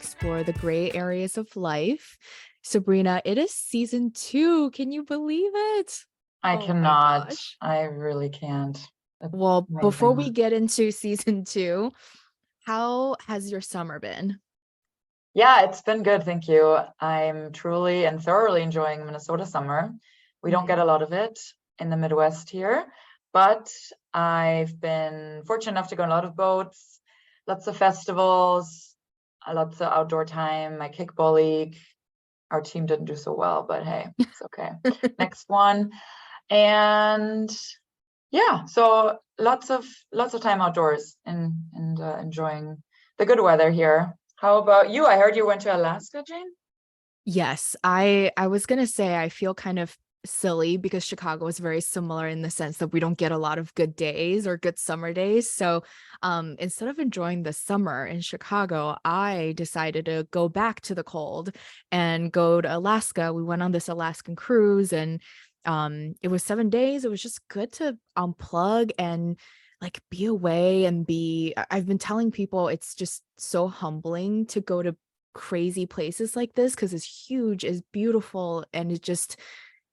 explore the gray areas of life. Sabrina, it is season 2. Can you believe it? I Oh my cannot. gosh. I really can't. It's Well, before we amazing. get into season 2, how has your summer been? Yeah, it's been good, thank you. I'm truly and thoroughly enjoying Minnesota summer. We don't get Mm. a lot of it in the Midwest here, but I've been fortunate enough to go on a lot of boats, lots of festivals, lots of outdoor time. My kickball league, our team didn't do so well, but hey, it's okay. Next one. And yeah, so lots of time outdoors and enjoying the good weather here. How about you? I heard you went to Alaska, Jane. Yes, I was gonna say I feel kind of silly because Chicago is very similar in the sense that we don't get a lot of good days or good summer days. So instead of enjoying the summer in Chicago, I decided to go back to the cold and go to Alaska. We went on this Alaskan cruise and it was 7 days. It was just good to unplug and like be away and I've been telling people it's just so humbling to go to crazy places like this because it's huge, it's beautiful, and it just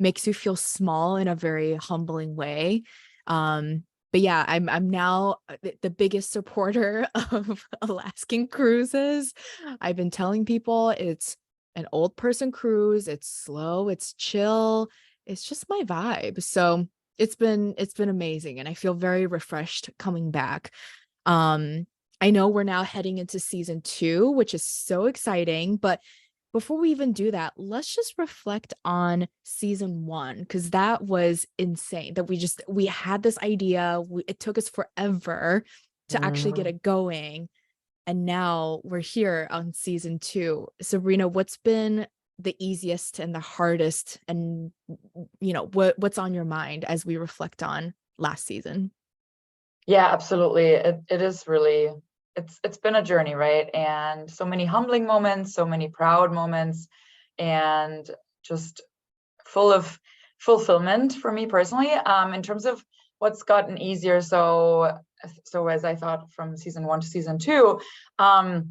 makes you feel small in a very humbling way. But yeah, I'm now the biggest supporter of Alaskan cruises. I've been telling people it's an old person cruise, it's slow, it's chill, it's just my vibe. So it's been amazing and I feel very refreshed coming back. Um, I know we're now heading into season 2, which is so exciting, but before we even do that, let's just reflect on season 1 because that was insane that we had this idea, it took us forever to actually get Mm. it going, and now we're here on season 2. Sabrina, what's been the easiest and the hardest and what's on your mind as we reflect on last season? Yeah, absolutely. It is really it's been a journey, right? And so many humbling moments, so many proud moments, and just full of fulfillment for me personally. In terms of what's gotten easier, so as I thought from season 1 to season 2, um,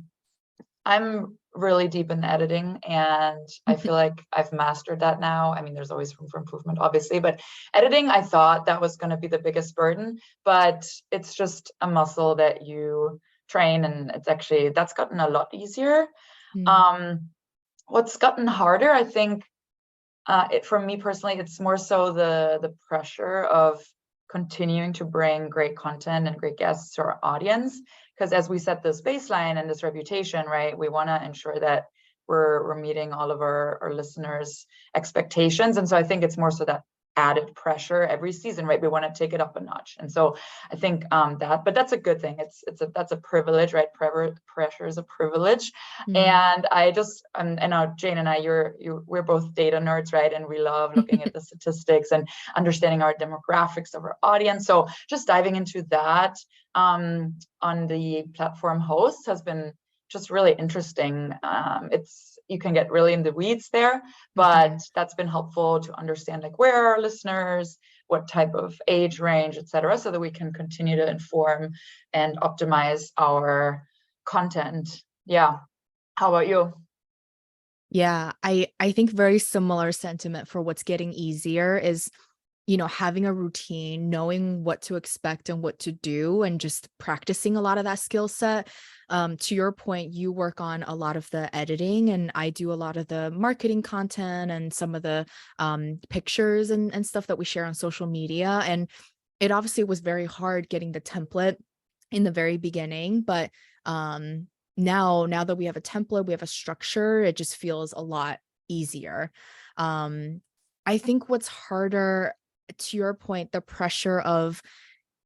I'm really deep in editing, and I feel like I've mastered that now. I mean, there's always room for improvement, obviously, but editing, I thought that was going to be the biggest burden, but it's just a muscle that you train, and it's actually that's gotten a lot easier. Mm, Um, what's gotten harder, I think, for me personally, it's more so the pressure of continuing to bring great content and great guests to our audience. Because as we set this baseline and this reputation, right, we want to ensure that we're meeting all of our listeners' expectations. And so I think it's more so that added pressure every season, right? We want to take it up a notch. And so I think but that's a good thing. That's a privilege, right? Pressure is a privilege. mm. And I just I know Jane and I, we're both data nerds, right? And we love looking at the statistics and understanding our demographics of our audience. So just diving into that on the platform host has been just really interesting. It's you can get really in the weeds there, but Mhm. that's been helpful to understand like where are our listeners, what type of age range, et cetera, so that we can continue to inform and optimize our content. Yeah. How about you? Yeah, I think very similar sentiment for what's getting easier is, having a routine, knowing what to expect and what to do, and just practicing a lot of that skill set. To your point, you work on a lot of the editing, and I do a lot of the marketing content and some of the pictures and stuff that we share on social media. And it obviously was very hard getting the template in the very beginning, but now that we have a template, we have a structure, it just feels a lot easier. Um, I think what's harder, to your point, the pressure of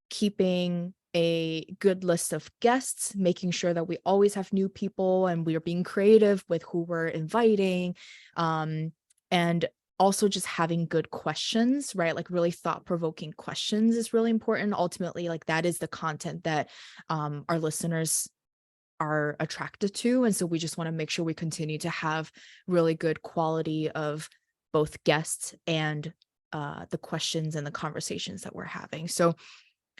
keeping a good list of guests, making sure that we always have new people and we are being creative with who we're inviting. And also just having good questions, right? Like really thought-provoking questions is really important. Ultimately, like that is the content that our listeners are attracted to. And so we just want to make sure we continue to have really good quality of both guests and the questions and the conversations that we're having. So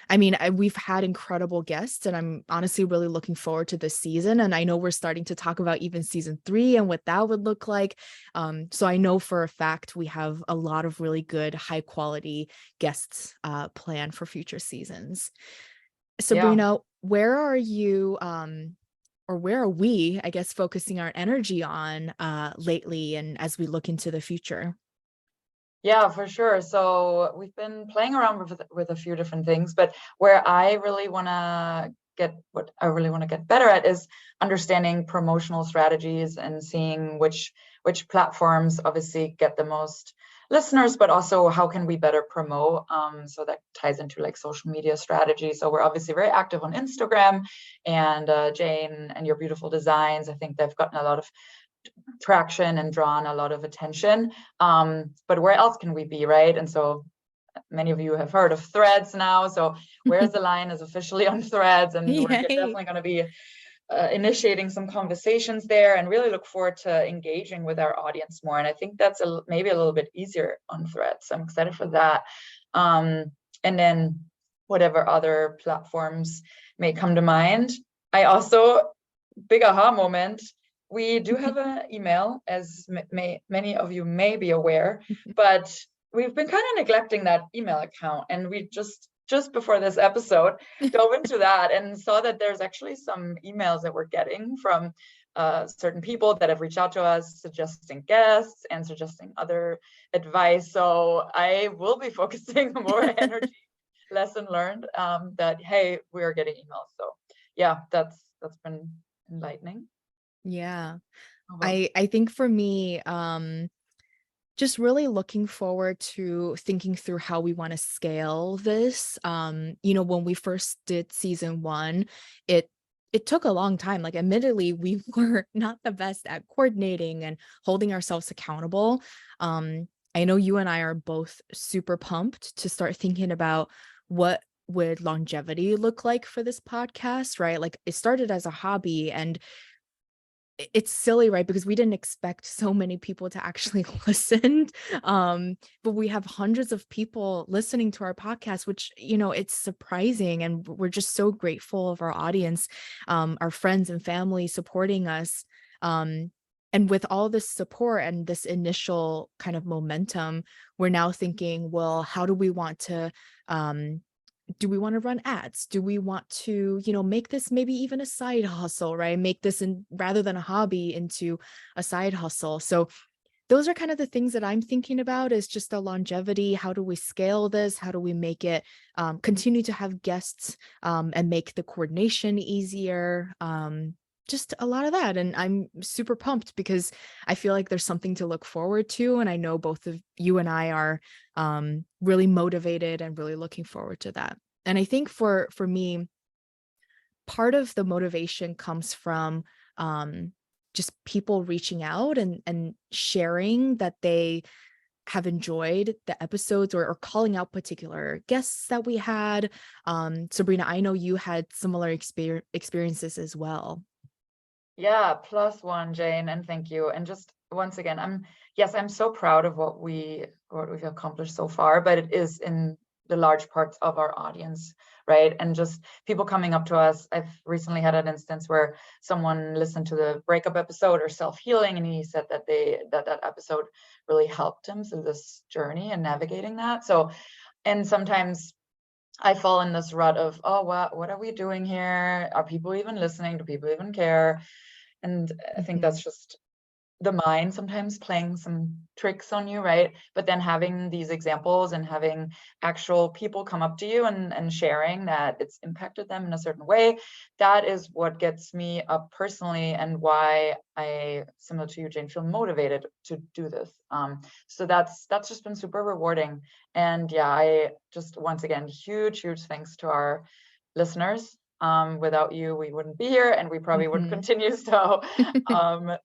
I mean, we've had incredible guests, and I'm honestly really looking forward to this season. And I know we're starting to talk about even season 3 and what that would look like. So I know for a fact we have a lot of really good, high quality guests planned for future seasons. Yeah. Sabrina, where are you, or where are we, I guess, focusing our energy on lately and as we look into the future? Yeah, for sure. So we've been playing around with a few different things, but where I really want to what I really want to get better at is understanding promotional strategies and seeing which platforms obviously get the most listeners, but also how can we better promote. So that ties into like social media strategy. So we're obviously very active on Instagram, and Jane and your beautiful designs, I think they've gotten a lot of traction and drawn a lot of attention. But where else can we be, right? And so many of you have heard of Threads now. So Where's the Line is officially on Threads, and we're Yay. definitely going to be initiating some conversations there and really look forward to engaging with our audience more. And I think that's maybe a little bit easier on Threads. I'm excited for that. And then whatever other platforms may come to mind. I also, big aha moment, we do have an email, as many of you may be aware, but we've been kind of neglecting that email account. And we just before this episode dove into that and saw that there's actually some emails that we're getting from certain people that have reached out to us suggesting guests and suggesting other advice. So I will be focusing more energy, lesson learned, that, hey, we are getting emails. So yeah, that's been enlightening. Yeah. How about I think for me, just really looking forward to thinking through how we want to scale this. When we first did season 1, it took a long time. Like, admittedly, we were not the best at coordinating and holding ourselves accountable. I know you and I are both super pumped to start thinking about what would longevity look like for this podcast, right? Like, it started as a hobby, and it's silly, right? Because we didn't expect so many people to actually listen. But we have hundreds of people listening to our podcast, which, it's surprising. And we're just so grateful of our audience, our friends and family supporting us. And with all this support and this initial kind of momentum, we're now thinking, well, how do we want to do we want to run ads? Do we want to, make this maybe even a side hustle, right? Make this rather than a hobby into a side hustle. So those are kind of the things that I'm thinking about, is just the longevity. How do we scale this? How do we make it continue to have guests and make the coordination easier? Just a lot of that. And I'm super pumped because I feel like there's something to look forward to. And I know both of you and I are really motivated and really looking forward to that. And I think for me, part of the motivation comes from just people reaching out and sharing that they have enjoyed the episodes, or calling out particular guests that we had. Sabrina, I know you had similar experiences as well. Yeah, plus one, Jane, and thank you. And just once again, I'm so proud of what we've accomplished so far, but it is in the large parts of our audience, right? And just people coming up to us. I've recently had an instance where someone listened to the breakup episode or self-healing, and he said that that episode really helped him through this journey and navigating that. So, and sometimes I fall in this rut of, oh, what are we doing here? Are people even listening? Do people even care? And I think Mhm. that's just the mind sometimes playing some tricks on you, right? But then having these examples and having actual people come up to you and sharing that it's impacted them in a certain way, that is what gets me up personally, and why I, similar to you, Jane, feel motivated to do this. So that's just been super rewarding. And yeah, I just, once again, huge thanks to our listeners. Without you, we wouldn't be here, and we probably wouldn't Mhm. continue. So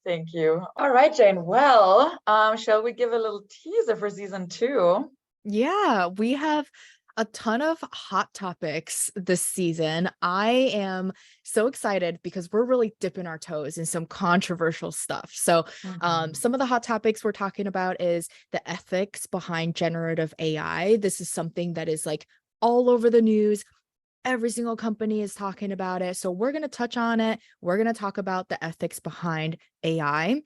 thank you. All right, Jane. Well, shall we give a little teaser for season 2? Yeah, we have a ton of hot topics this season. I am so excited because we're really dipping our toes in some controversial stuff. So, Mhm. some of the hot topics we're talking about is the ethics behind generative AI. This is something that is like all over the news. Every single company is talking about it. So we're going to touch on it. We're going to talk about the ethics behind AI.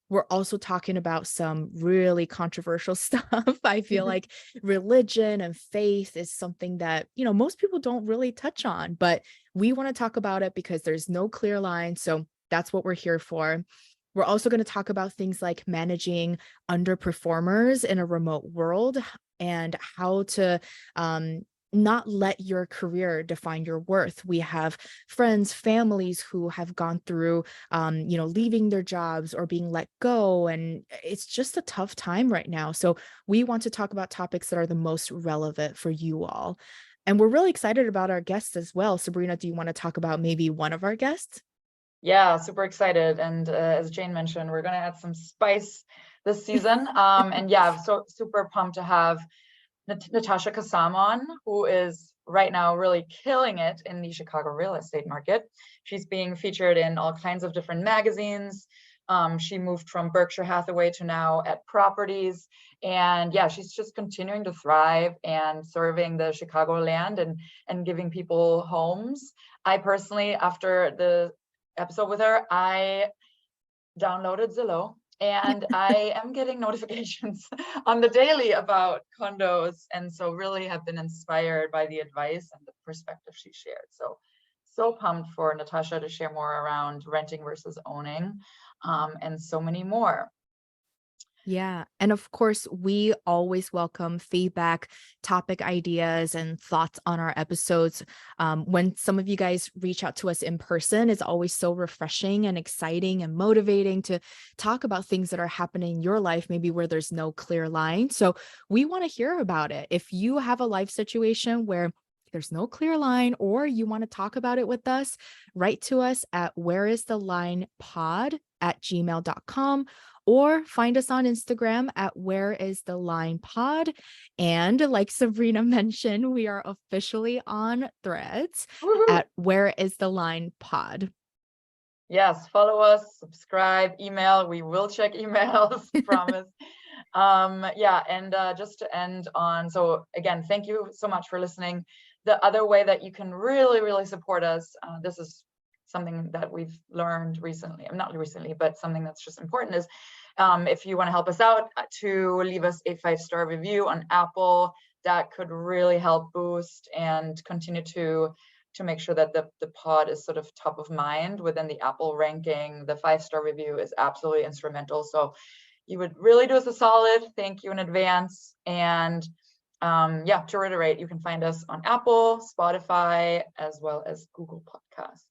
We're also talking about some really controversial stuff. I feel like religion and faith is something that, most people don't really touch on, but we want to talk about it because there's no clear line. So that's what we're here for. We're also going to talk about things like managing underperformers in a remote world and how to not let your career define your worth. We have friends, families who have gone through, leaving their jobs or being let go. And it's just a tough time right now. So we want to talk about topics that are the most relevant for you all. And we're really excited about our guests as well. Sabrina, do you want to talk about maybe one of our guests? Yeah, super excited. And as Jane mentioned, we're going to add some spice this season. And yeah, I'm so super pumped to have Natasha Kassam on, who is right now really killing it in the Chicago real estate market. She's being featured in all kinds of different magazines. She moved from Berkshire Hathaway to now at Properties. And yeah, she's just continuing to thrive and serving the Chicagoland and giving people homes. I personally, after the episode with her, I downloaded Zillow and I am getting notifications on the daily about condos. And so really have been inspired by the advice and the perspective she shared. So pumped for Natasha to share more around renting versus owning, and so many more. Yeah. And of course, we always welcome feedback, topic ideas, and thoughts on our episodes. When some of you guys reach out to us in person, it's always so refreshing and exciting and motivating to talk about things that are happening in your life, maybe where there's no clear line. So we want to hear about it. If you have a life situation where there's no clear line or you want to talk about it with us, write to us at whereisthelinepod@gmail.com or find us on Instagram at whereisthelinepod. And like Sabrina mentioned, we are officially on Threads Woo-hoo. at whereisthelinepod. Yes, follow us, subscribe, email. We will check emails, promise. Yeah, and just to end on, so again, thank you so much for listening. The other way that you can really, really support us, this is something that we've learned recently, not recently, but something that's just important is, if you want to help us out, to leave us a 5-star review on Apple. That could really help boost and continue to make sure that the pod is sort of top of mind within the Apple ranking. The 5-star review is absolutely instrumental. So you would really do us a solid. Thank you in advance. And yeah, to reiterate, you can find us on Apple, Spotify, as well as Google Podcasts.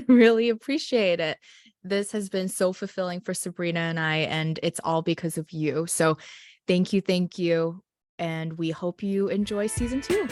Really appreciate it. This has been so fulfilling for Sabrina and I, and it's all because of you. So thank you. And we hope you enjoy season 2.